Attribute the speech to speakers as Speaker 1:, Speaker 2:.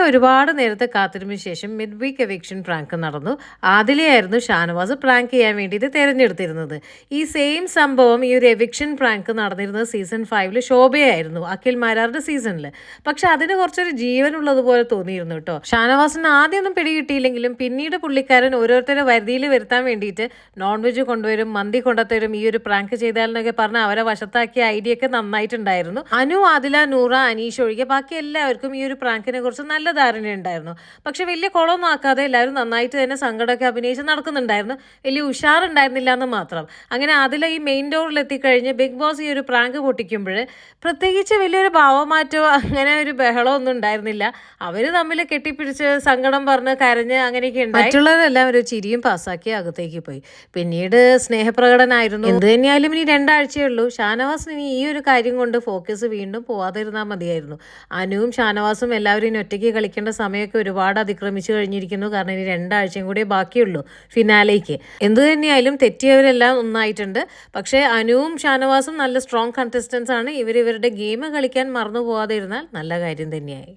Speaker 1: ഒരുപാട് നേരത്തെ കാത്തിരിപ്പിന് ശേഷം മിഡ് വീക്ക് എവിക്ഷൻ പ്രാങ്ക് നടന്നു. ആദിലയായിരുന്നു ഷാനവാസ് പ്രാങ്ക് ചെയ്യാൻ വേണ്ടിയിട്ട് തിരഞ്ഞെടുത്തിരുന്നത്. ഈ സെയിം സംഭവം ഈ ഒരു എവിക്ഷൻ പ്രാങ്ക് നടന്നിരുന്നത് സീസൺ 5 ശോഭയായിരുന്നു, അഖിൽ മാരാറുടെ സീസണിൽ. പക്ഷെ അതിന് കുറച്ചൊരു ജീവനുള്ളതുപോലെ തോന്നിയിരുന്നു കേട്ടോ. ഷാനവാസിന് ആദ്യമൊന്നും പിടികിട്ടിയില്ലെങ്കിലും പിന്നീട് പുള്ളിക്കാരൻ ഓരോരുത്തരെ വരുതിയിൽ വരുത്താൻ വേണ്ടിയിട്ട് നോൺ വെജ് കൊണ്ടുവരും, മന്തി കൊണ്ടുത്തരും, ഈ ഒരു പ്രാങ്ക് ചെയ്താലെന്നൊക്കെ പറഞ്ഞ് അവരെ വശത്താക്കിയ ഐഡിയ ഒക്കെ നന്നായിട്ടുണ്ടായിരുന്നു. അനു, ആദില, നൂറ, അനീഷ് ഒഴികെ ബാക്കി എല്ലാവർക്കും ഈ ഒരു പ്രാങ്കിനെ കുറിച്ച് നല്ല ധാരണയുണ്ടായിരുന്നു. പക്ഷെ വലിയ കുളമൊന്നും ആക്കാതെ എല്ലാവരും നന്നായിട്ട് തന്നെ സങ്കടമൊക്കെ അഭിനയിച്ച് നടക്കുന്നുണ്ടായിരുന്നു. വലിയ ഉഷാറുണ്ടായിരുന്നില്ല എന്ന് മാത്രം. അങ്ങനെ അതിൽ ഈ മെയിൻ ഡോറിൽ എത്തിക്കഴിഞ്ഞ് ബിഗ് ബോസ് ഈ ഒരു പ്രാങ്ക് പൊട്ടിക്കുമ്പോൾ പ്രത്യേകിച്ച് വലിയൊരു ഭാവമാറ്റമോ അങ്ങനെ ഒരു ബഹളമോ ഒന്നും ഉണ്ടായിരുന്നില്ല. അവർ തമ്മിൽ കെട്ടിപ്പിടിച്ച് സങ്കടം പറഞ്ഞ് കരഞ്ഞ് അങ്ങനെയൊക്കെ ഉണ്ടായി. മറ്റുള്ളവരെല്ലാം ഒരു ചിരിയും പാസ്സാക്കി അകത്തേക്ക് പോയി. പിന്നീട് സ്നേഹപ്രകടനമായിരുന്നു. എന്ത് തന്നെയായാലും ഇനി 2 ആഴ്ചയേ ഉള്ളൂ. ഷാനവാസിന് ഇനി ഈ ഒരു കാര്യം കൊണ്ട് ഫോക്കസ് വീണ്ടും പോവാതിരുന്നാൽ മതിയായിരുന്നു. അനുവും ഷാനവാസും എല്ലാവരും ഇനി ഒറ്റയ്ക്ക് കളിക്കേണ്ട സമയമൊക്കെ ഒരുപാട് അതിക്രമിച്ചു കഴിഞ്ഞിരിക്കുന്നു. കാരണം ഇനി 2 ആഴ്ചയും കൂടെ ബാക്കിയുള്ളൂ ഫിനാലേക്ക്. എന്തു തന്നെയായാലും തെറ്റിയവരെല്ലാം ഒന്നായിട്ടുണ്ട്. പക്ഷേ അനുവും ഷാനവാസും നല്ല സ്ട്രോങ് കണ്ടസ്റ്റൻസ് ആണ്. ഇവരുടെ ഗെയിം കളിക്കാൻ മറന്നു പോവാതെ ഇരുന്നാൽ നല്ല കാര്യം തന്നെയായി.